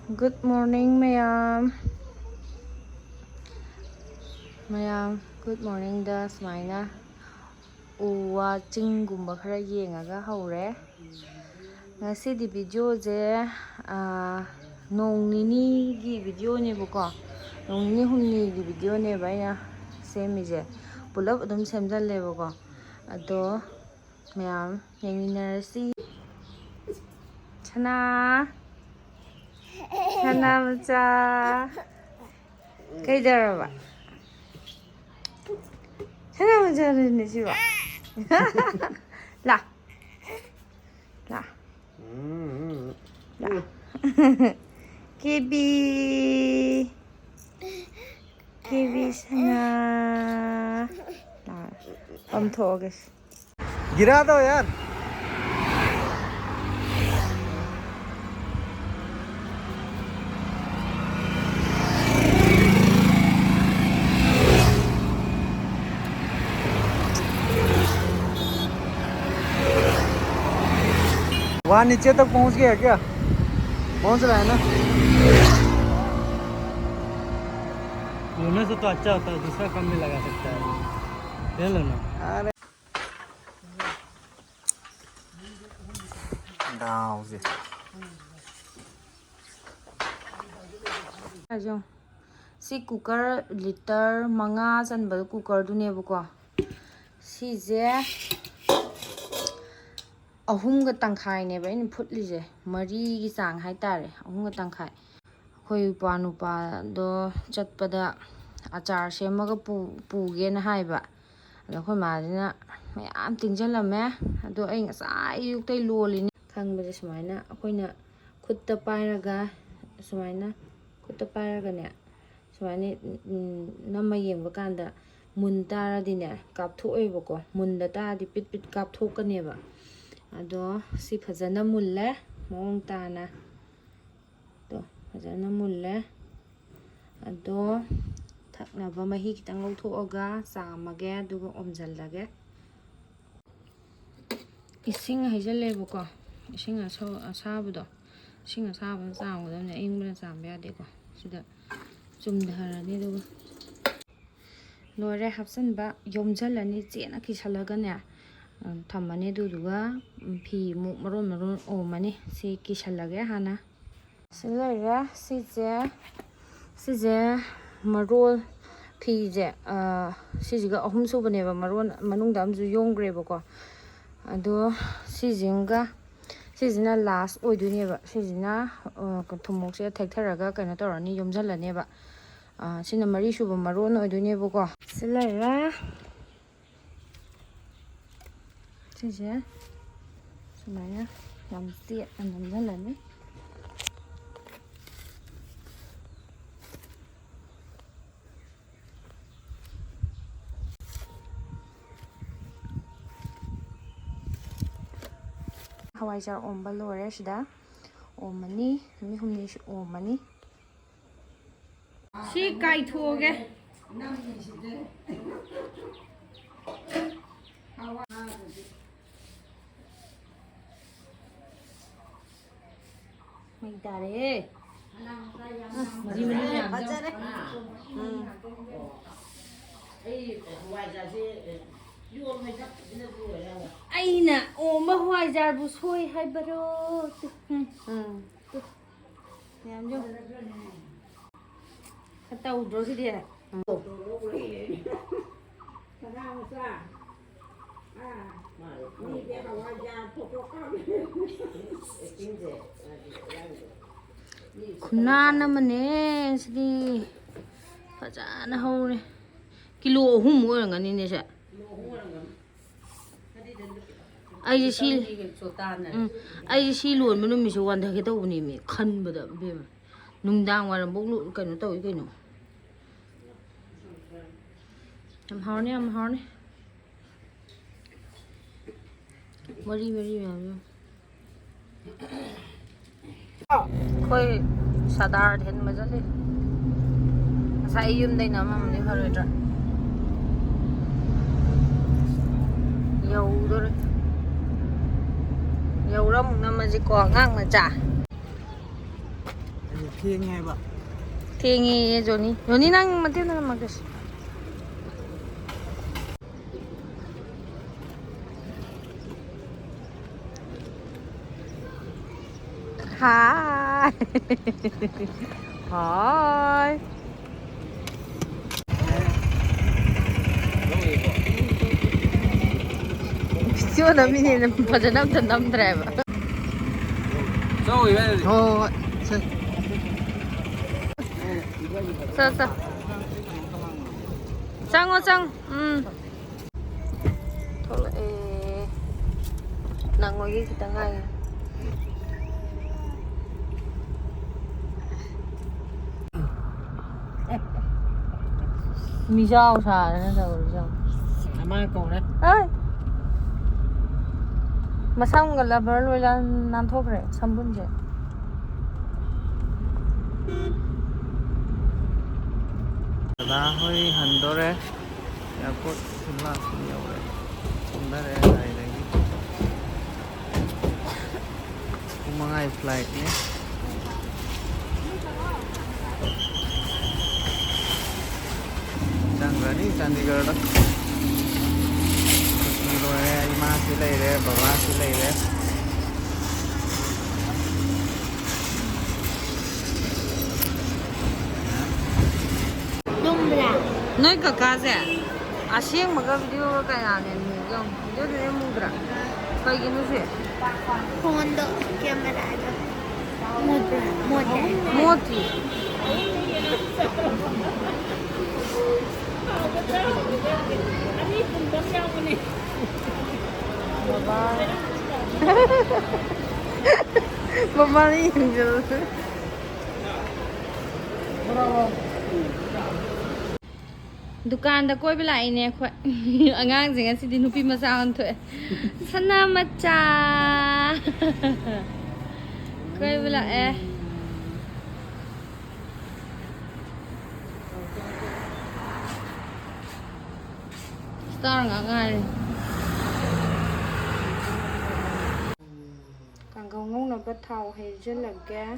Good morning mayam. Good morning da sumaina u wa chingumba khara yengaga hore. Ngasi video je nong nini gi video ne bako. Nong nini humni gi video ne ba ya semi je. Pulap adum semjal le bako. Ado mayam yenginarsi Chana macha Kaidaraba Chana macha ne siwa La Kibi sana हम थोगे गिरा दो यार वहाँ नीचे तक पहुँच गया क्या? पहुँच रहा है ना? होने से तो अच्छा होता है, दूसरा काम भी लगा सकता है। ले लो ना। अरे डाउ से ajo si cooker liter manga chanba cooker du ne bako si je ahum ga tangkhai ne ba in phutli je mari gi chang hai tare ahum ga tangkhai khoi panu pa do chatpada achar semaga pu ge na hai ba ado khoi ma dina mayam tingjalame ado ai ngasai yuk tai loli ni khang ba sumaina akoina khutta pairaga sumaina khutta pairaga ne sumaina namma yengba kanda mun taradi ne kapthoi bako munda taradi pit pit kapthokane ba ado si phajana mulle mong tana to phajana mulle ado thaknaba mahi kitang lawthoaga chamage aduga omjallage ising haijale bako ising asabado ising asaba chamgadane ingna chamba yade ko sida chumdharani duga lore hapsanba yomjalani chena kisalagane thamane duduga phi muk maron omani si kisalage hana silaya sije marol phi je sijiga ahum subane ba maron manungda amju yongre bako ado sijina last oidune ba sijina thumokse thektharaga kaina torani yomjalane ba sina mari suba maron oidune bako silaya sije sumaya namti anamjalane hawaijar omba lore shida omani mi humni shi omani si kai thoge mai dare mari fajare aina oma hawaijar bu soi haibaro yam jo khata udro si dia khunana mane sidi fajana hore kilo hum orangani ne sa ai si lon manu mi so wanda ke tawni mi khanbada be nungdang waram bok kaino tawi kaino am harne mari mem khoi sadar den majale sai yum dai na mam ni haredra yaudur yauram namaji ko ngang na cha Thiên nghe bạn. Tinggi Joni. Joni nang mati nang magas. Hi. Hi. Chưa nắm nhìn phải cho nắm chân nắm đẹp. Rồi vậy. Thôi. Sao sao? Sang. Thôi nang ngồi kita ngay. Misao sa na sa misao. Ama cậu đấy. Ay. Masam gala bar loila nan thokre sambun je. Đó hơi hành đó đấy. Airport Simla cũng nhiều đấy. Cũng đã đấy này đấy. Cũng mang ai flight nhé. Changrani Chandigarh đó. Rồi Ima sẽ lấy đấy, Baba sẽ lấy đấy. Noi kakaze. Asyeng maga video kaya ne mugam. Video ne mugra. Kai ginu se. Phone do camera do. Mode. Moti. Mama ni angel. Dukaan da koi bila ine khoi angang jing asi di nupi ma sa an thoe sana macha koi bila star nga ngai kang gong ngong na ba thau hay je lagga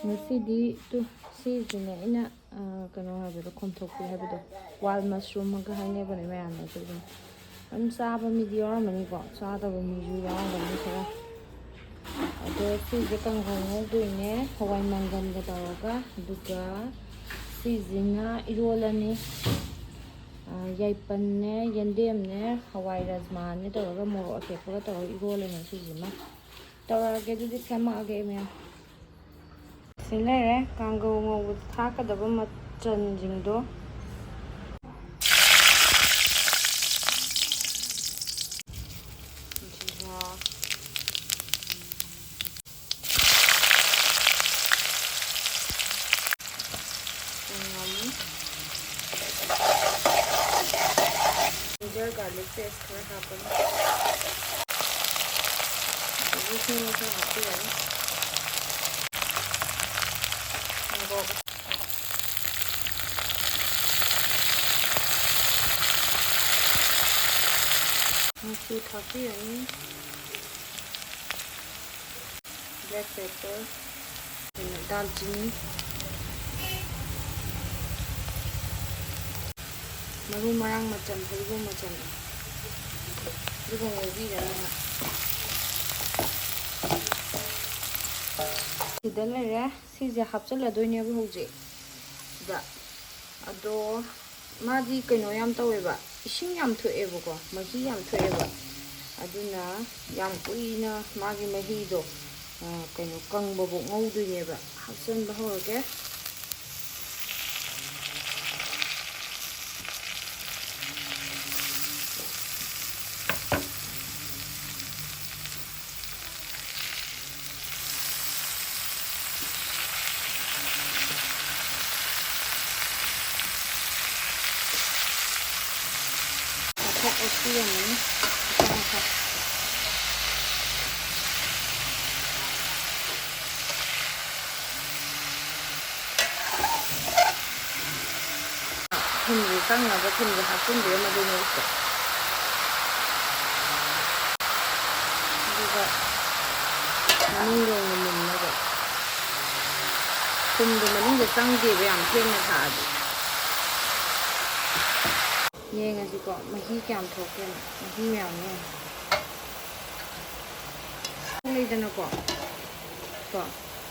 Ngasi tu si jine ina kano habito konthokpi habito wild mushroom ga haine bane mayam na tu am sa ba mi di or mani ko sa ta ba mi ju ya ga ni sara ado si je kang hong du ne hawai mangan ga tawaga duga si jinga irolani yaipan ne yandem ne hawai rajma ne tawaga moro akekwa ga tawaga irolani si jima tawaga ge du khama age me Sinere kanggo ngau thaka daba machan jingdo jiwa ginger garlic paste kar happen this is also happy right Masih tapi ini black pepper dan daljini maru marang macam heribu macam itu ngobi dan Sidan ya si jahab chala doine bu hoje da ado madi kaino yam taweba ising yam thoeba ko mahi yam thoeba aduna yam kuina magi mahi do kaino kangba bo ngauduineba hapsan ba hoge Ini ꯑꯀꯪꯅꯕ ꯊꯨꯝꯁꯦ ꯍꯥꯞꯆꯤꯟꯕꯤꯔ ꯃꯗꯨ ꯃꯔꯛꯇ ꯑꯗꯨꯒ ꯃꯅꯨꯡ ꯌꯧꯅ ꯃꯨꯟꯅꯕ ꯊꯨꯝꯗꯣ ꯃꯅꯨꯡꯗ ꯆꯪꯗꯦꯕ ꯌꯥꯝ ꯊꯦꯡꯅ ꯊꯥꯛꯑꯗꯤ ꯌꯦꯡꯉꯁꯤꯀꯣ ꯃꯍꯤ ꯀꯌꯥꯝ ꯊꯣꯛꯀꯦꯅ ꯃꯍꯤ ꯃꯌꯥꯝꯅꯦ ꯂꯩꯗꯅꯀꯣ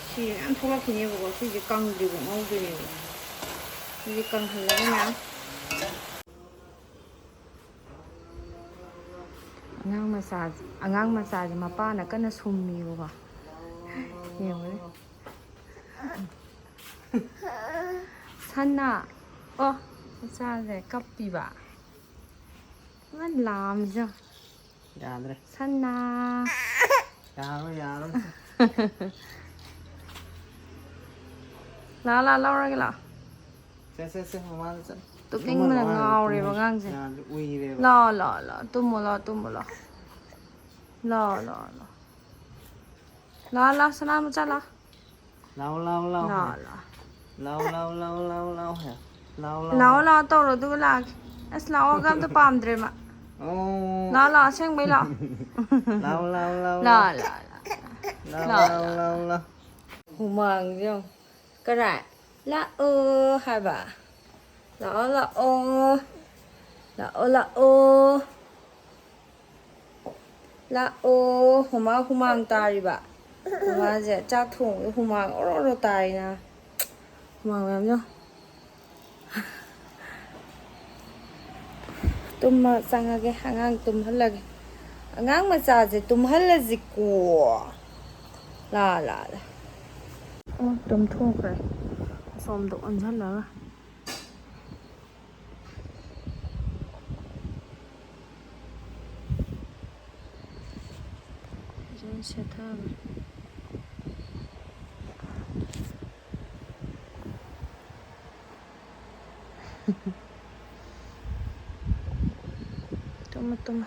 ꯁꯤ ꯃꯌꯥꯝ ꯊꯣꯛꯂꯛꯈꯤꯅꯦꯕꯀꯣ ꯁꯤꯁꯦ ꯀꯪꯗ꯭ꯔꯤꯕ ꯉꯧꯗꯣꯏꯅꯦꯕ ꯁꯤꯁꯦ ꯀꯪꯍꯜꯂꯒ ꯃꯌꯥꯝ ꯑꯉꯥꯡ ꯃꯆꯥꯁꯦ ꯃꯄꯥꯅ ꯀꯟꯅ ꯁꯨꯝꯃꯤꯕꯀꯣ ꯌꯦꯡꯉꯨꯅꯦ ꯁꯟꯅ ꯑꯣ ꯃꯆꯥꯁꯦ ꯀꯞꯄꯤꯕ ꯂꯥꯝꯖ ꯌꯥꯗ꯭ꯔꯦ ꯁꯟꯅ ꯌꯥꯔꯣꯏ ꯂꯥꯛꯑꯣ ꯂꯧꯔꯒꯦ ꯂꯥꯛꯑꯣ ꯁꯦ ꯃꯃꯥꯗ ꯆꯠ ꯇꯨꯝꯅꯤꯡꯕꯅ ꯉꯥꯎꯔꯦꯕ ꯑꯉꯥꯡꯁꯦ ꯎꯏꯔꯦꯕ ꯂꯥꯛꯑꯣ ꯇꯨꯝꯃꯣ ꯂꯥꯛꯑꯣ ꯁꯅꯥ ꯃꯆꯥ ꯂꯥꯛꯑꯣ ꯇꯧꯔꯣ ꯑꯗꯨꯒ ꯂꯥꯛꯑꯒꯦ ꯑꯁ ꯂꯥꯛꯑꯣꯒ ꯑꯝꯇ ꯄꯥꯝꯗ꯭ꯔꯦ ꯃꯥ ꯂꯥꯛꯑꯣ ꯑꯁꯦꯡꯕꯩ ꯂꯥꯛꯑꯣ ꯍꯨꯃꯥꯡꯁꯦ ꯌꯦꯡꯉꯣ ꯀꯔꯥꯏ ꯂꯥꯛꯑꯣ ꯍꯥꯏꯕ ꯂꯥꯛꯑꯣ ꯍꯨꯃꯥꯡ ꯇꯥꯔꯤꯕ ꯃꯥꯁꯦ ꯆꯥꯛ ꯊꯣꯡꯕꯗ ꯍꯨꯃꯥꯡ ꯑꯣꯔꯣ ꯇꯥꯔꯤꯅ ꯍꯨꯃꯥꯡ ꯃꯌꯥꯝ ꯇꯨꯝꯃ ꯆꯪꯉꯒꯦ ꯑꯉꯥꯡ ꯇꯨꯝꯍꯜꯂꯒꯦ ꯑꯉꯥꯡ ꯃꯆꯥꯁꯦ ꯇꯨꯝꯍꯜꯂꯁꯤꯀꯣ ꯂꯥ ꯑꯣ ꯇꯨꯝꯊꯣꯛꯈ꯭ꯔꯦ ꯑꯁꯣꯝꯗ ꯑꯣꯟꯁꯤꯜꯂꯒ ꯐꯖꯅ ꯁꯦꯠꯊꯈ꯭ꯔꯦ ꯇꯨꯝꯃꯣ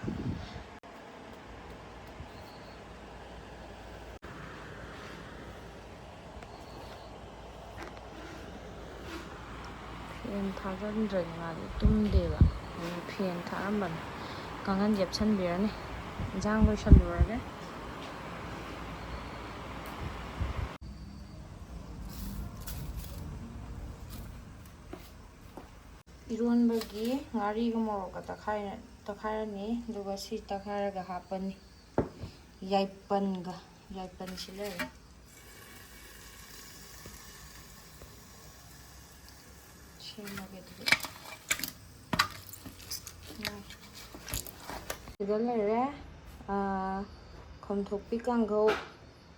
ꯐꯦꯟ ꯊꯥꯖꯤꯟꯗ꯭ꯔꯗꯤ ꯃꯥꯗꯤ ꯇꯨꯝꯗꯦꯕ ꯑꯗꯨꯅ ꯐꯦꯟ ꯊꯥꯔꯝꯕꯅꯤ ꯀꯥꯡꯈꯟ ꯌꯦꯞꯁꯟꯕꯤꯔꯅꯤ ꯏꯟꯖꯥꯡ ꯂꯣꯏꯁꯜꯂꯨꯔꯒꯦ ꯏꯔꯣꯟꯕꯒꯤ ꯉꯥꯔꯤꯒ ꯃꯣꯔꯣꯛꯀ ꯇꯛꯈꯥꯏꯔꯅꯤ ꯑꯗꯨꯒ ꯁꯤ ꯇꯛꯈꯥꯏꯔꯒ ꯍꯥꯞꯄꯅꯤ ꯌꯥꯏꯄꯟꯁꯤ ꯂꯩꯔꯦ ꯁꯦꯝꯃꯒꯦ ꯑꯗꯨꯗꯤ ꯁꯤꯗ ꯂꯩꯔꯦ ꯈꯣꯝꯊꯣꯛꯄꯤ ꯀꯥꯡꯍꯧ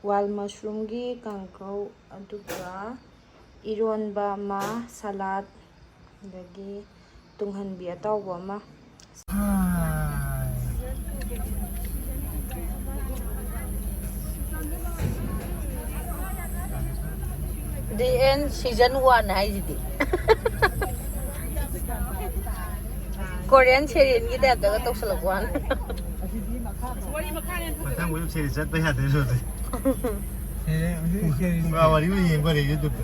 ꯋꯥꯏꯜ ꯃꯁꯔꯨꯝꯒꯤ ꯀꯥꯡꯍꯧ ꯑꯗꯨꯒ ꯏꯔꯣꯟꯕ ꯑꯃ ꯁꯂꯥꯗ ꯑꯗꯒꯤ ꯇꯨꯡꯍꯟꯕꯤ ꯑꯇꯥꯎꯕ ꯑꯃ The End Season 1 하이지디. Korean serial kita ada tok selakuan. Matang web series at bayad din so. Wari mo yin ba YouTube.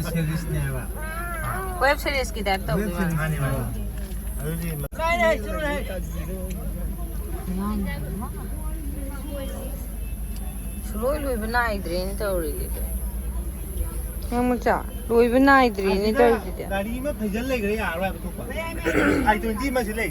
Series niya ba? Web series kita tok di mana? Loy बनाई drain तो उड़ी थे ꯅꯪ ꯃꯆꯥ ꯂꯣꯏꯕ ꯅꯥꯏꯗ꯭ꯔꯤꯅꯦ ꯇꯧꯔꯤꯁꯤꯗꯤ ꯒꯥꯔꯤ ꯑꯃ ꯐꯩꯖꯜ ꯂꯩꯈ꯭ꯔꯦ ꯌꯥꯔꯣꯏ ꯍꯥꯏꯕ ꯊꯣꯛꯄ I-20 ꯑꯃꯁꯨ ꯂꯩ